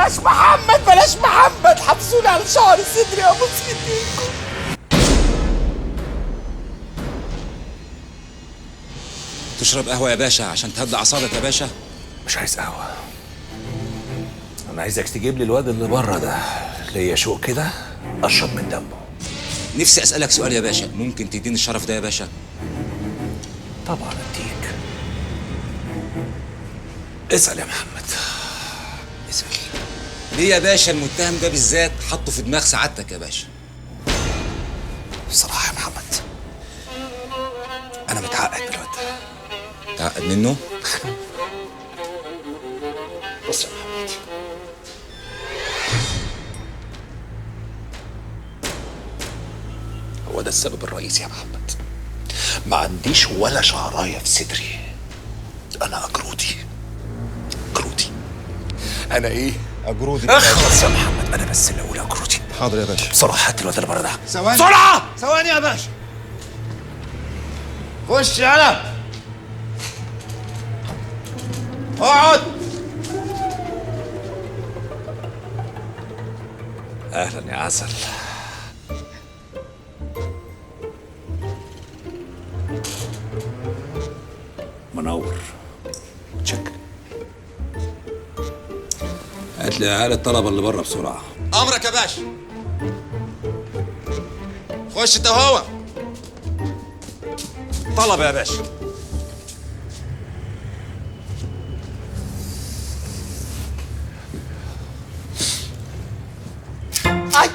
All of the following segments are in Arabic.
بلاش محمد بلاش محمد، حبسوني على شعر صدري يا ابوس ايديكم. تشرب قهوة يا باشا عشان تهدى أعصابك يا باشا؟ مش عايز قهوة، أنا عايزك تجيب لي الواد اللي بره ده، ليا شوق كده أشرب من دمه. نفسي أسألك سؤال يا باشا، ممكن تديني الشرف ده يا باشا؟ طبعا أديك. اسأل يا محمد. اسأل. ليه يا باشا المتهم ده بالذات حطه في دماغ سعادتك يا باشا؟ بصراحة يا محمد أنا متعقد من الواد ده. متعقد منه؟ بص يا محمد، هو ده السبب الرئيسي يا محمد. ما عنديش ولا شعراية في صدري، أنا أجرودي. أنا إيه؟ أجرودي. اخلص يا محمد، أنا بس اللي أقول أجرودي. حاضر يا باشا. بسرعة هات الواد اللي بره ده. ثواني بسرعة. ثواني يا باشا. خش يلا اقعد. أهلا يا عسل. منور. تشك. هات لي عيال الطلبة اللي بره بسرعة. امرك يا باشا. خش انت وهو. طلبة يا باشا. اي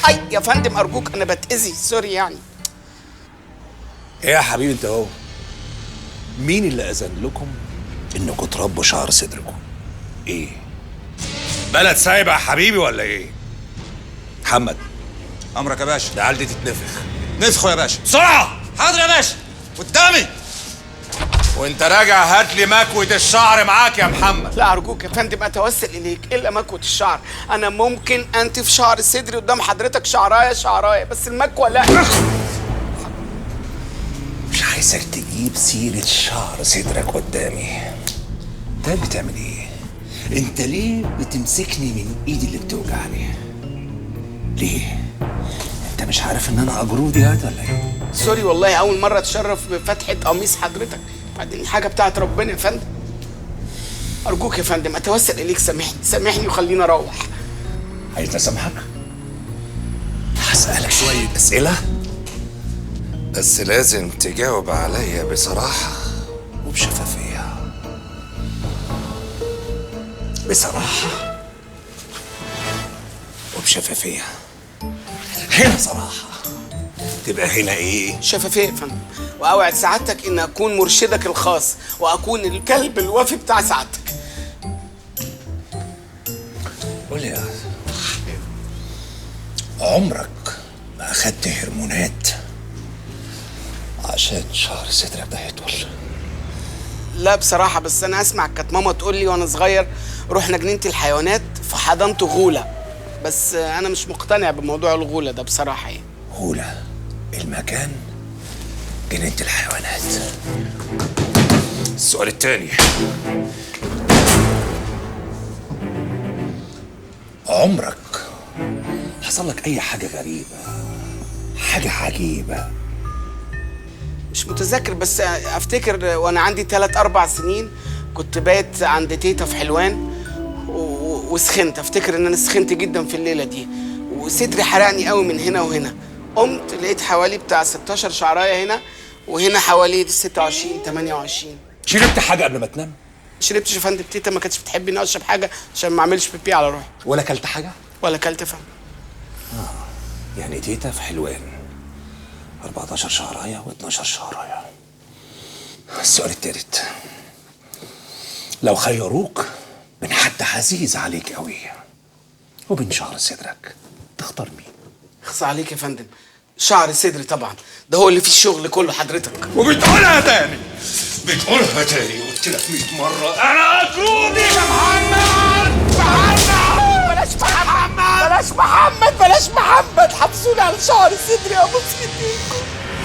اي يا فندم ارجوك انا بتأذي، سوري يعني. إيه يا حبيبي أنت أهو، مين اللي أذن لكم إنكم تربوا شعر صدركم؟ إيه؟ بلد سايبة يا حبيبي ولا إيه؟ محمد. أمرك يا باشا. العيال دي تتنفخ. نفخوا يا باشا. بسرعة. حاضر يا باشا. قدامي. وانت راجع هات لي مكوة الشعر معاك يا محمد. لا ارجوك يا فندم اتوسل اليك، الا مكوة الشعر. انا ممكن انتف شعر صدري قدام حضرتك شعرايه بس المكوة لا. مش عايزك تجيب سيرة شعر صدرك قدامي. انت بتعمل ايه؟ انت ليه بتمسكني من ايدي اللي بتوجعني؟ ليه؟ انت مش عارف ان انا اجرودي هات ولا ايه؟ سوري والله اول مرة اتشرف بفتحة قميص حضرتك، بعدين الحاجة بتاعت ربنا يا فندم. ارجوك يا فندم اتوسل اليك، سامحني وخليني اروح. عايزني اسامحك؟ هسألك شوية اسئلة بس لازم تجاوب عليا بصراحة وبشفافية. بصراحة وبشفافية. هنا صراحة، تبقى هنا ايه؟ شفافية يا فندم، واوعد سعادتك ان اكون مرشدك الخاص واكون الكلب الوفي بتاع سعادتك. قول لي يا عمرك ما اخدت هرمونات عشان شعر صدرك ده يطول؟ لا بصراحة، بس أنا أسمع كانت ماما تقول لي وأنا صغير رحنا جنينة الحيوانات فحضنت غولة، بس أنا مش مقتنع بموضوع الغولة ده بصراحة يعني. غولة المكان جنينة الحيوانات. السؤال التاني، عمرك حصل لك أي حاجة غريبة، حاجة عجيبة؟ مش متذكر، بس أفتكر وأنا عندي 3-4 سنين كنت بايت عند تيتا في حلوان وسخنت. أفتكر إن أنا سخنت جدا في الليلة دي وصدري حرقني قوي من هنا وهنا. قمت لقيت حوالي بتاع 16 شعراية هنا، وهنا حوالي 26-28. شربت حاجة قبل ما تنام؟ شربتش يا فندم، تيتا ما كانتش بتحب اني اشرب حاجه عشان ما اعملش بيبي على روحي. ولا كلت حاجة؟ ولا كلت يا فندم. يعني تيتا في حلوان 14 شعراية و12 شعراية. السؤال التالت، لو خيروك من حد عزيز عليك قوي وبين شعر صدرك تختار مين؟ اخص عليك يا فندم، شعر صدري طبعا، ده هو اللي فيه الشغل كله حضرتك. وبتقولها تاني، بتقولها تاني، قلت لك 100 مرة أنا أجرودي يا محمد. بلاش محمد بلاش محمد بلاش محمد، حبسوني على شعر صدري يا ابو سيدي.